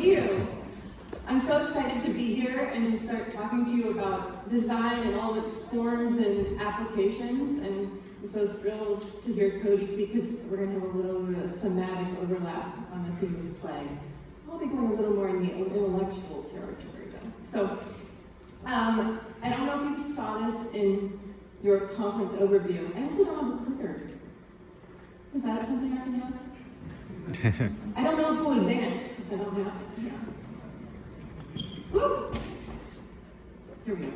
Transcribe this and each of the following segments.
you. I'm so excited to be here and to start talking to you about design and all its forms and applications. And I'm so thrilled to hear Cody speak because we're going to have a little thematic overlap on the theme of play. I'll be going a little more in the intellectual territory though. So, I don't know if you saw this in your conference overview. I also don't have a clicker. Is that something I can have? I don't know if we'll advance if I don't have it. Yeah. Woo! Here we go.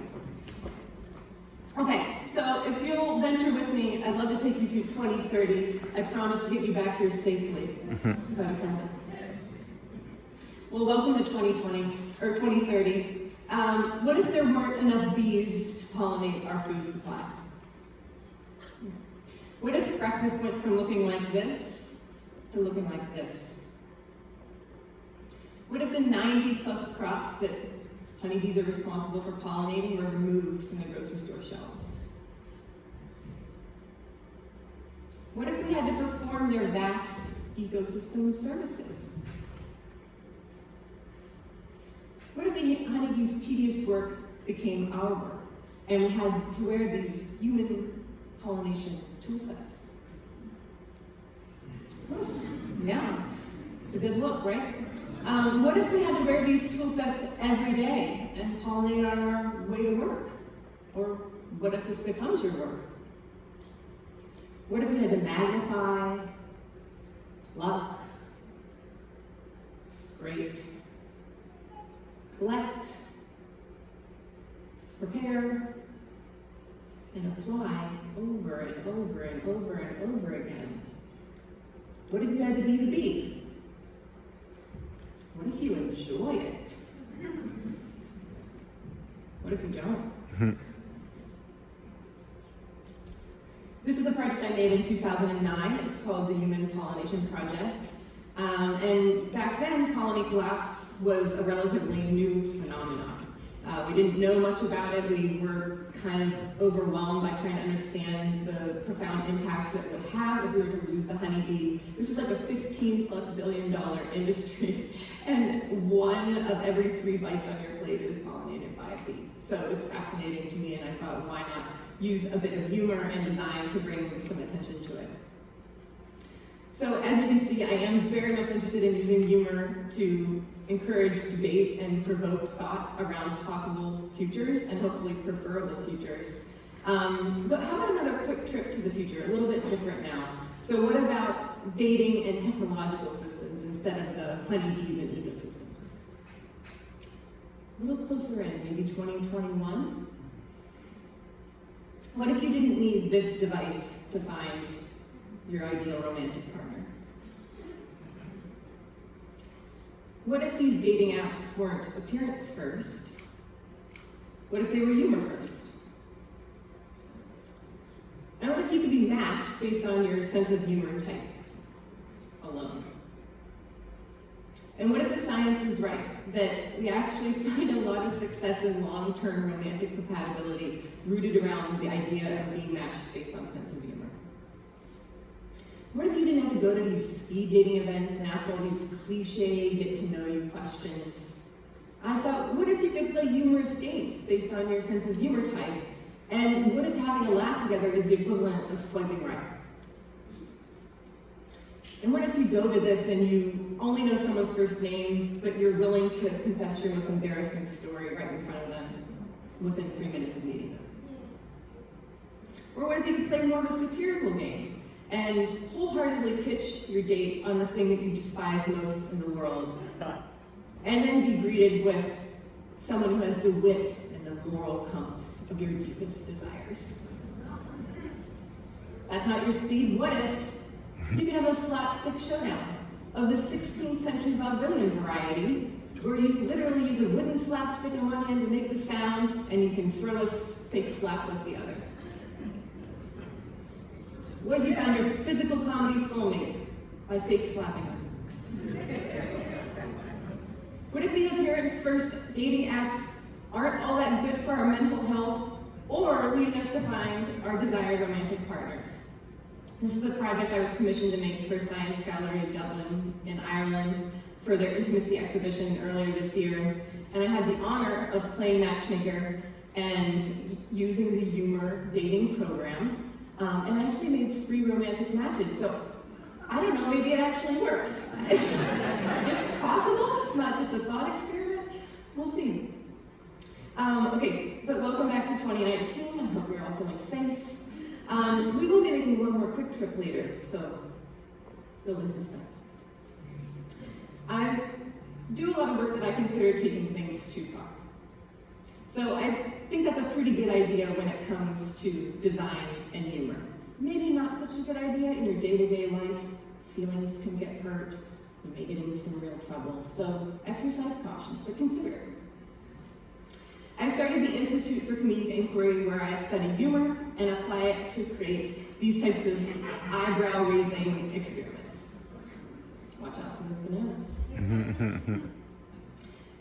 Okay, so if you'll venture with me, I'd love to take you to 2030. I promise to get you back here safely. Is that okay? Well, welcome to 2020, or 2030. What if there weren't enough bees to pollinate our food supply? What if breakfast went from looking like this to looking like this? What if the 90+ crops that honeybees are responsible for pollinating were removed from the grocery store shelves? What if we had to perform their vast ecosystem services? What if the honeybees' tedious work became our work, and we had to wear these human pollination tool sets? Yeah, it's a good look, right? What if we had to wear these tool sets every day and pollinate on our way to work? Or what if this becomes your work? What if we had to magnify, pluck, scrape, collect, prepare, and apply over and over and over and over again? What if you had to be the bee? What if you enjoy it? What if you don't? This is a project I made in 2009. It's called the Human Pollination Project. And back then, colony collapse was a relatively new phenomenon. We didn't know much about it. We were kind of overwhelmed by trying to understand the profound impacts that it would have if we were to lose the honeybee. This is like a $15+ billion industry, and 1 of every 3 bites on your plate is pollinated by a bee. So it's fascinating to me, and I thought, why not use a bit of humor and design to bring some attention to it. So as you can see, I am very much interested in using humor to encourage debate and provoke thought around possible futures and hopefully preferable futures. But how about another quick trip to the future, a little bit different now? So what about dating and technological systems instead of the honeybees and ecosystems? A little closer in, maybe 2021? What if you didn't need this device to find your ideal romantic partner? What if these dating apps weren't appearance first? What if they were humor first? And what if you could be matched based on your sense of humor type alone? And what if the science is right, that we actually find a lot of success in long-term romantic compatibility rooted around the idea of being matched based on sense of humor? What if you didn't have to go to these speed dating events and ask all these cliche get-to-know-you questions? I thought, what if you could play humorous games based on your sense of humor type? And what if having a laugh together is the equivalent of swiping right? And what if you go to this and you only know someone's first name, but you're willing to confess your most embarrassing story right in front of them within 3 minutes of meeting them? Or what if you could play more of a satirical game and wholeheartedly pitch your date on the thing that you despise most in the world, and then be greeted with someone who has the wit and the moral compass of your deepest desires? That's not your speed. What if you could have a slapstick showdown of the 16th century vaudevillian variety, where you literally use a wooden slapstick in one hand to make the sound, and you can throw a fake slap with the other? What if you found your physical comedy soulmate by fake slapping them? What if the appearance first dating apps aren't all that good for our mental health or leading us to find our desired romantic partners? This is a project I was commissioned to make for Science Gallery of Dublin in Ireland for their intimacy exhibition earlier this year, and I had the honor of playing matchmaker and using the humor dating program, and I actually made 3 romantic matches. So I don't know, maybe it actually works. It's possible, it's not just a thought experiment. We'll see. Okay, but welcome back to 2019. I hope you're all feeling safe. We will be making one more quick trip later, so build in suspense. I do a lot of work that I consider taking things too far. So I think that's a pretty good idea when it comes to design and humor. Maybe not such a good idea in your day-to-day life. Feelings can get hurt. You may get into some real trouble. So exercise caution, but consider it. I started the Institute for Comedic Inquiry, where I study humor and apply it to create these types of eyebrow-raising experiments. Watch out for those bananas. And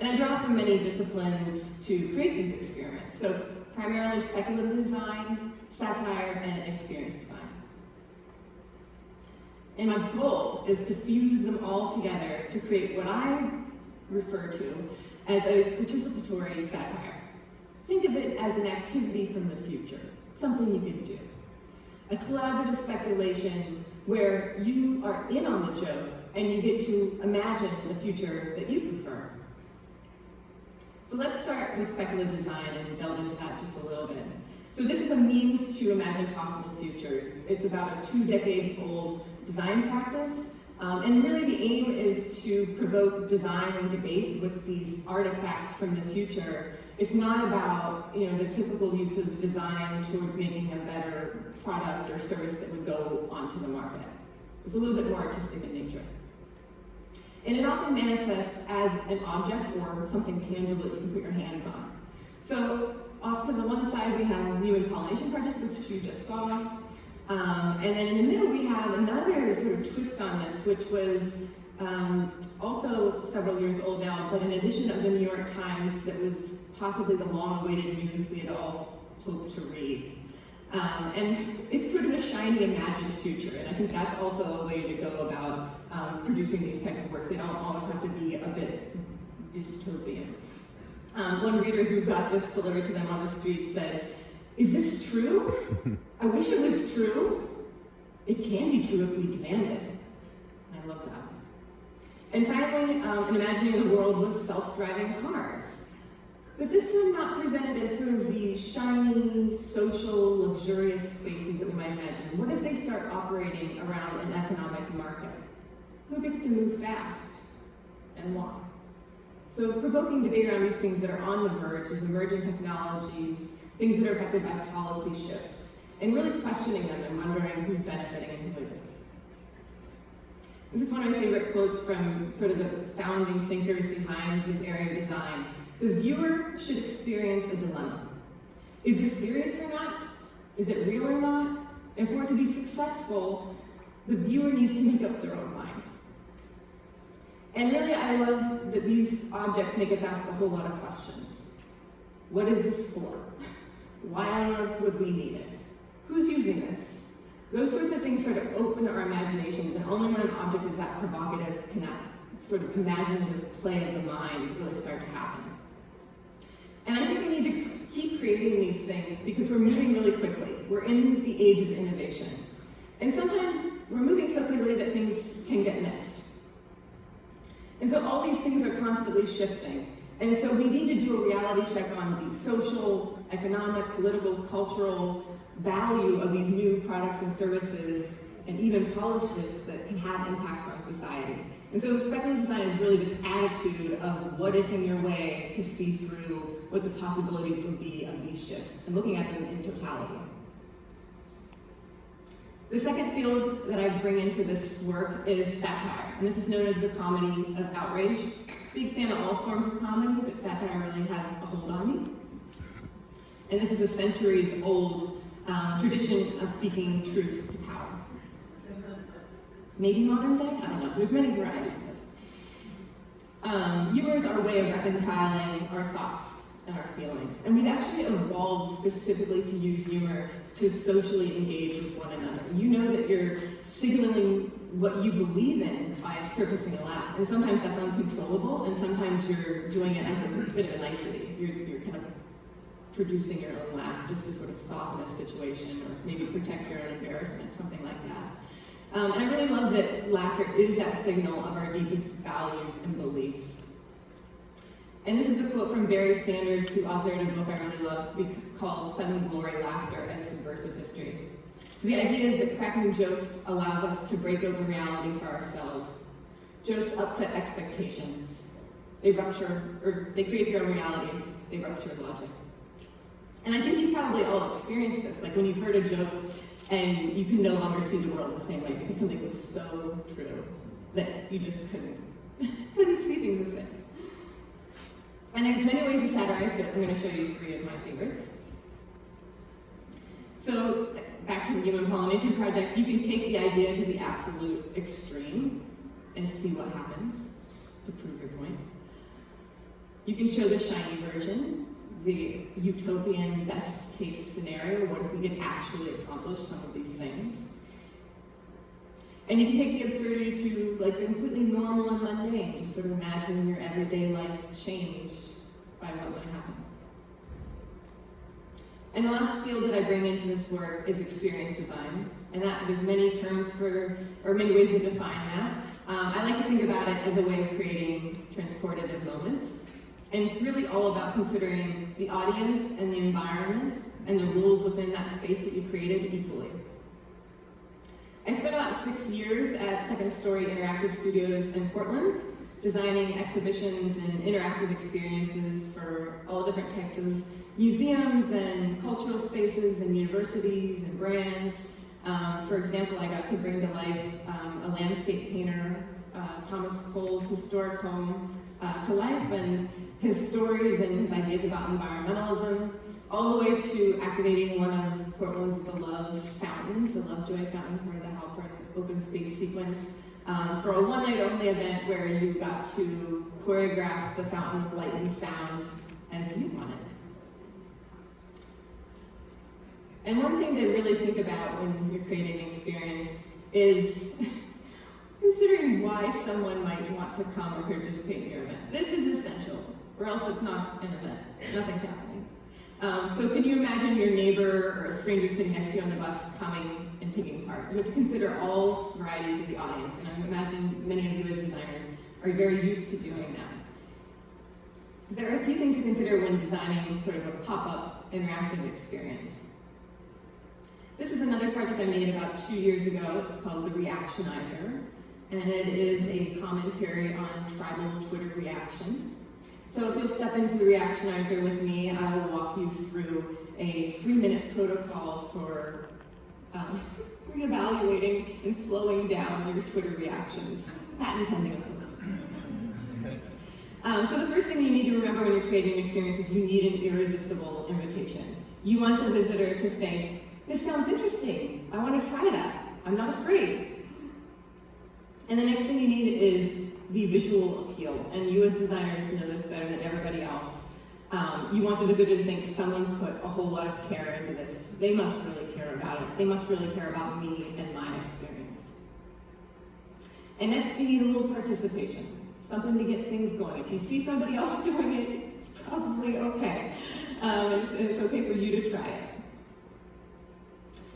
I draw from many disciplines to create these experiments. So primarily speculative design, satire, and experience design. And my goal is to fuse them all together to create what I refer to as a participatory satire. Think of it as an activity from the future, something you can do. A collaborative speculation where you are in on the joke and you get to imagine the future that you prefer. So let's start with speculative design and delve into that just a little bit. So this is a means to imagine possible futures. It's about a 2 decades old design practice. And really the aim is to provoke design and debate with these artifacts from the future. It's not about the typical use of design towards making a better product or service that would go onto the market. It's a little bit more artistic in nature. And it often manifests as an object or something tangible that you can put your hands on. So off to the one side we have the Human Pollination Project, which you just saw. And then in the middle we have another sort of twist on this, which was also several years old now, but an edition of the New York Times that was possibly the long-awaited news we had all hoped to read. And it's sort of a shiny, imagined future, and I think that's also a way to go about producing these types of works. They don't always have to be a bit dystopian. One reader who got this delivered to them on the street said, "Is this true? I wish it was true. It can be true if we demand it." And I love that. And finally, an imagining the world with self-driving cars. But this one not presented as sort of the shiny, social, luxurious spaces that we might imagine. What if they start operating around an economic market? Who gets to move fast and why? So provoking debate around these things that are on the verge, these emerging technologies, things that are affected by policy shifts, and really questioning them and wondering who's benefiting and who isn't. This is one of my favorite quotes from sort of the founding thinkers behind this area of design. The viewer should experience a dilemma. Is this serious or not? Is it real or not? And for it to be successful, the viewer needs to make up their own mind. And really, I love that these objects make us ask a whole lot of questions. What is this for? Why on earth would we need it? Who's using this? Those sorts of things sort of open our imaginations, and only when an object is that provocative can that sort of imaginative play of the mind really start to happen. And I think we need to keep creating these things because we're moving really quickly. We're in the age of innovation. And sometimes we're moving so quickly that things can get missed. And so all these things are constantly shifting. And so we need to do a reality check on the social, economic, political, cultural value of these new products and services, and even policies that can have impacts on society. And so speculative design is really this attitude of what if in your way to see through what the possibilities would be of these shifts, and looking at them in totality. The second field that I bring into this work is satire, and this is known as the comedy of outrage. Big fan of all forms of comedy, but satire really has a hold on me. And this is a centuries-old tradition of speaking truth to power. Maybe modern day? I don't know. There's many varieties of this. Humor is our way of reconciling our thoughts and our feelings. And we've actually evolved specifically to use humor to socially engage with one another. You know that you're signaling what you believe in by surfacing a laugh. And sometimes that's uncontrollable, and sometimes you're doing it as a bit of a nicety. You're kind of producing your own laugh just to sort of soften a situation or maybe protect your own embarrassment, something like that. And I really love that laughter is that signal of our deepest values and beliefs. And this is a quote from Barry Sanders, who authored a book I really love called Seven Glory Laughter as Subversive History. So the idea is that cracking jokes allows us to break open reality for ourselves. Jokes upset expectations. They create their own realities. They rupture logic. And I think you've probably all experienced this, like when you've heard a joke and you can no longer see the world the same way because something was so true that you just couldn't see things the same. And there's many ways to satirize, but I'm going to show you 3 of my favorites. So back to the Human Pollination Project, you can take the idea to the absolute extreme and see what happens to prove your point. You can show the shiny version, the utopian best case scenario. What if we could actually accomplish some of these things? And you can take the absurdity to like completely normal and mundane, just sort of imagining your everyday life changed by what would happen. And the last field that I bring into this work is experience design. And there's many terms or many ways to define that. I like to think about it as a way of creating transportative moments. And it's really all about considering the audience and the environment and the rules within that space that you created equally. I spent about 6 years at Second Story Interactive Studios in Portland, designing exhibitions and interactive experiences for all different types of museums and cultural spaces and universities and brands. For example, I got to bring to life a landscape painter, Thomas Cole's historic home to life, and his stories and his ideas about environmentalism, all the way to activating one of Portland's beloved fountains, the Lovejoy Fountain, part of the Allcorn open space sequence, for a one-night only event where you got to choreograph the fountain with light and sound as you wanted. And one thing to really think about when you're creating an experience is considering why someone might want to come or participate in your event. This is essential, or else it's not an event. Nothing's happening. So can you imagine your neighbor or a stranger sitting next to you on the bus coming and taking part? You have to consider all varieties of the audience, and I imagine many of you as designers are very used to doing that. There are a few things to consider when designing sort of a pop-up interactive experience. This is another project I made about 2 years ago. It's called The Reactionizer, and it is a commentary on tribal Twitter reactions. So if you'll step into The Reactionizer with me, I will walk you through a 3-minute protocol for reevaluating and slowing down your Twitter reactions, patent pending, of course. So the first thing you need to remember when you're creating an experience is you need an irresistible invitation. You want the visitor to think, this sounds interesting, I want to try that, I'm not afraid. And the next thing you need is the visual appeal, and you as designers know this better than everybody else. You want the visitor to think someone put a whole lot of care into this. They must really care about it. They must really care about me and my experience. And next you need a little participation, something to get things going. If you see somebody else doing it, it's probably okay. It's okay for you to try it.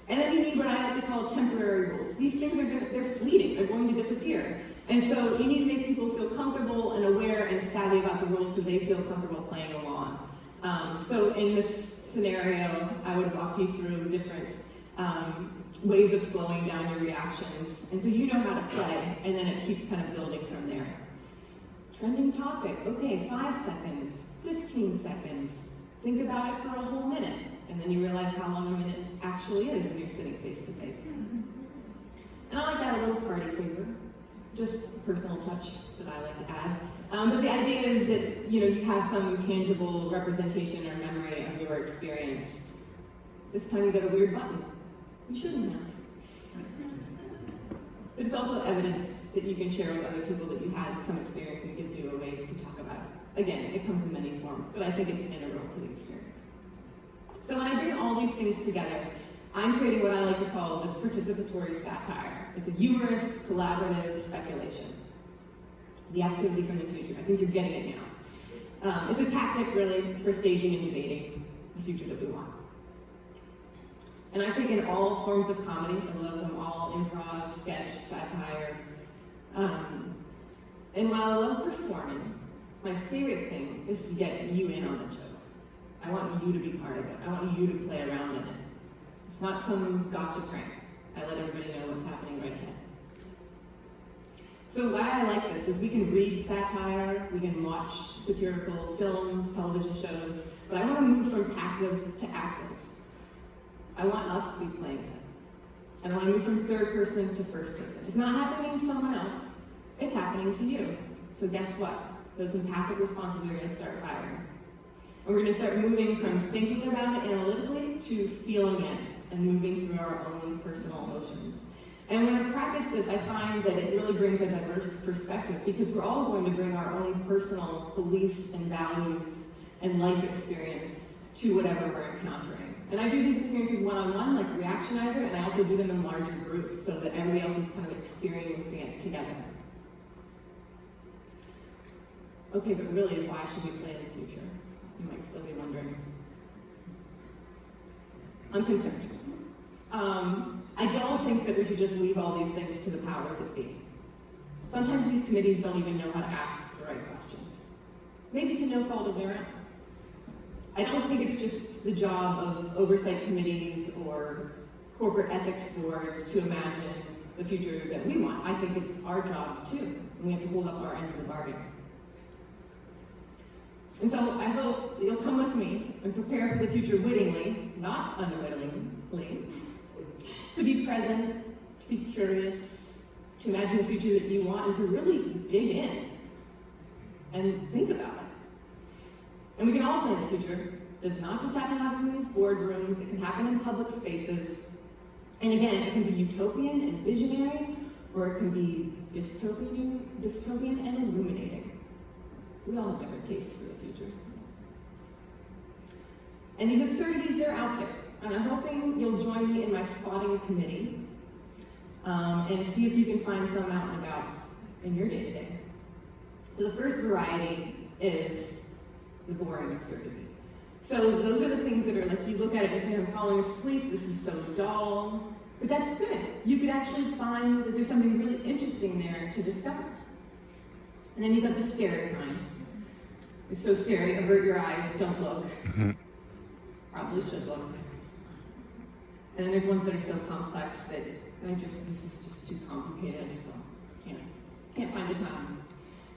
And then you need what I like to call temporary rules. These things they're fleeting, they're going to disappear. And so you need to make people feel comfortable and aware and savvy about the rules so they feel comfortable playing along. So in this scenario, I would walk you through different ways of slowing down your reactions. And so you know how to play, and then it keeps kind of building from there. Trending topic, okay, 5 seconds, 15 seconds. Think about it for a whole minute. And then you realize how long a minute actually is when you're sitting face to face. And I like to add a little party flavor, just a personal touch that I like to add. But the idea is that you have some tangible representation or memory of your experience. This time you got a weird button. You shouldn't have. But it's also evidence that you can share with other people that you had some experience, and it gives you a way to talk about it. Again, it comes in many forms, but I think it's integral to the experience. So when I bring all these things together, I'm creating what I like to call this participatory satire. It's a humorist, collaborative speculation. The activity from the future. I think you're getting it now. It's a tactic, really, for staging and debating the future that we want. And I've taken all forms of comedy. I love them all: improv, sketch, satire. And while I love performing, my favorite thing is to get you in on the joke. I want you to be part of it. I want you to play around in it. It's not some gotcha prank. I let everybody know what's happening right ahead. So why I like this is we can read satire, we can watch satirical films, television shows, but I want to move from passive to active. I want us to be playing it. And I want to move from third person to first person. It's not happening to someone else, it's happening to you. So guess what? Those empathic responses are going to start firing. And we're going to start moving from thinking about it analytically to feeling it and moving through our own personal emotions. And when I've practiced this, I find that it really brings a diverse perspective, because we're all going to bring our own personal beliefs and values and life experience to whatever we're encountering. And I do these experiences one-on-one, like Reactionizer, and I also do them in larger groups so that everybody else is kind of experiencing it together. Okay, but really, why should we play in the future? You might still be wondering. I'm concerned. I don't think that we should just leave all these things to the powers that be. Sometimes these committees don't even know how to ask the right questions. Maybe to no fault of their own. I don't think it's just the job of oversight committees or corporate ethics boards to imagine the future that we want. I think it's our job too, and we have to hold up our end of the bargain. And so I hope that you'll come with me and prepare for the future wittingly, not unwittingly, to be present, to be curious, to imagine the future that you want, and to really dig in and think about it. And we can all plan the future. It does not just happen to happen in these boardrooms, it can happen in public spaces. And again, it can be utopian and visionary, or it can be dystopian and illuminating. We all have different tastes for the future. And these absurdities, they're out there. And I'm hoping you'll join me in my spotting committee and see if you can find some out and about in your day-to-day. So the first variety is the boring absurdity. So those are the things that are like, you look at it and say, I'm falling asleep, this is so dull. But that's good. You could actually find that there's something really interesting there to discover. And then you've got the scary kind. It's so scary, avert your eyes, don't look. Probably should look. And then there's ones that are so complex that this is just too complicated, I just can't find the time.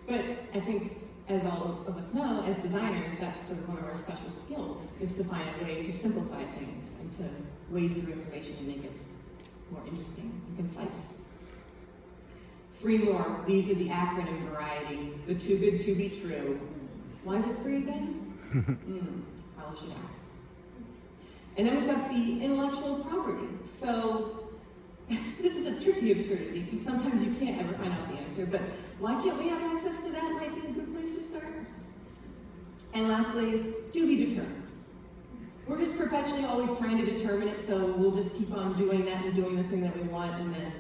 But I think, as all of us know, as designers, that's sort of one of our special skills, is to find a way to simplify things and to wade through information and make it more interesting and concise. 3 more. These are the acronym variety. The too good to be true. Why is it free again? Probably should ask. And then we've got the intellectual property. So this is a tricky absurdity, because sometimes you can't ever find out the answer, but why can't we have access to that? Might be a good place to start. And lastly, to be determined. We're just perpetually always trying to determine it, so we'll just keep on doing that and doing the thing that we want, and then,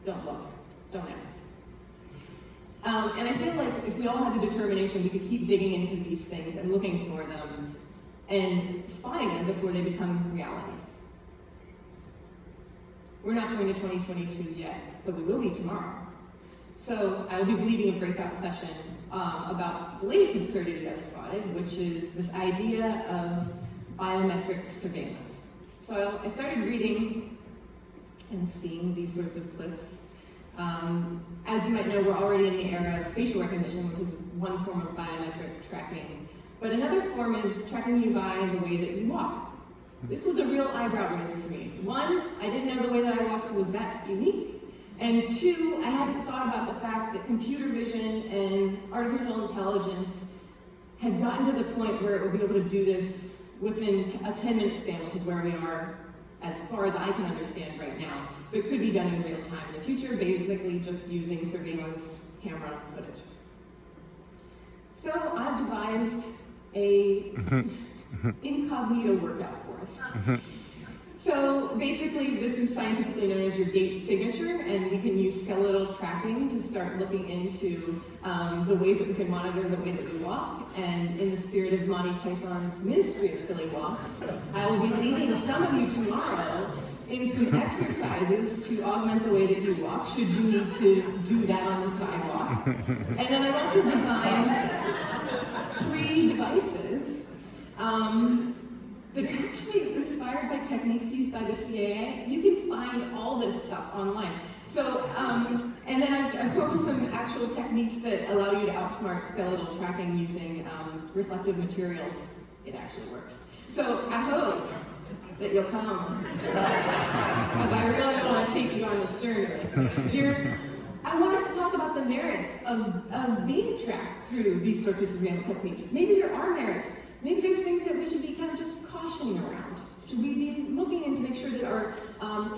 don't look, don't ask. And I feel like if we all had the determination, we could keep digging into these things and looking for them and spotting them before they become realities. We're not going to 2022 yet, but we will be tomorrow. So I will be leading a breakout session about the latest absurdity I've spotted, which is this idea of biometric surveillance. So I started reading and seeing these sorts of clips. As you might know, we're already in the era of facial recognition, which is one form of biometric tracking. But another form is tracking you by the way that you walk. This was a real eyebrow raiser for me. 1, I didn't know the way that I walked was that unique. And 2, I hadn't thought about the fact that computer vision and artificial intelligence had gotten to the point where it would be able to do this within a 10-minute span, which is where we are as far as I can understand right now. But it could be done in real time in the future, basically just using surveillance camera footage. So I've devised a incognito workout for us. So basically, this is scientifically known as your gait signature, and we can use skeletal tracking to start looking into the ways that we can monitor the way that we walk. And in the spirit of Monty Python's Ministry of Silly Walks, I will be leading some of you tomorrow in some exercises to augment the way that you walk, should you need to do that on the sidewalk. And then I've also designed 3 devices that are actually inspired by techniques used by the CIA. You can find all this stuff online. So, and then I've proposed some actual techniques that allow you to outsmart skeletal tracking using reflective materials. It actually works. So I hope that you'll come, because I really want to take you on this journey. I want us to talk about the merits of being tracked through these sorts of surveillance techniques. Maybe there are merits. Maybe there's things that we should be kind of just cautioning around. Should we be looking in to make sure that our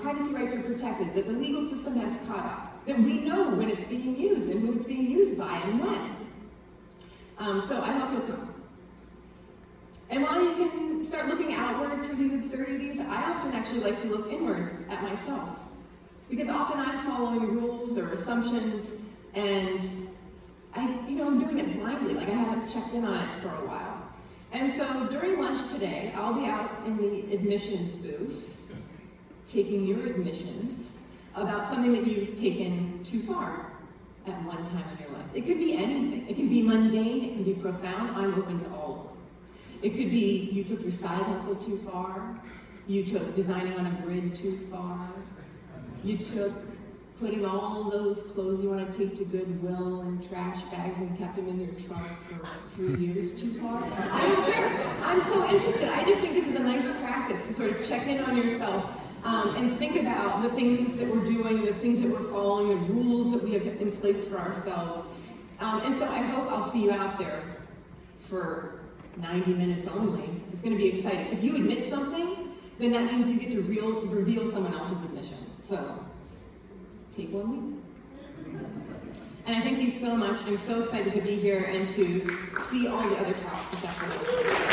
privacy rights are protected, that the legal system has caught up, that we know when it's being used and who it's being used by and when. So I hope you'll come. And while you can start looking outwards for these absurdities, I often actually like to look inwards at myself. Because often I'm following rules or assumptions, and I'm doing it blindly, like I haven't checked in on it for a while. And so during lunch today, I'll be out in the admissions booth, taking your admissions about something that you've taken too far at one time in your life. It could be anything. It can be mundane, it can be profound. I'm open to all of them. It could be you took your side hustle too far, you took designing on a grid too far, you took putting all those clothes you want to take to Goodwill in trash bags and kept them in your trunk for 3 years too far. I don't care. I'm so interested. I just think this is a nice practice to sort of check in on yourself and think about the things that we're doing, the things that we're following, the rules that we have in place for ourselves. And so I hope I'll see you out there for 90 minutes only. It's going to be exciting. If you admit something, then that means you get to reveal someone else's admission. So, take one week. And I thank you so much. I'm so excited to be here and to see all the other talks this afternoon.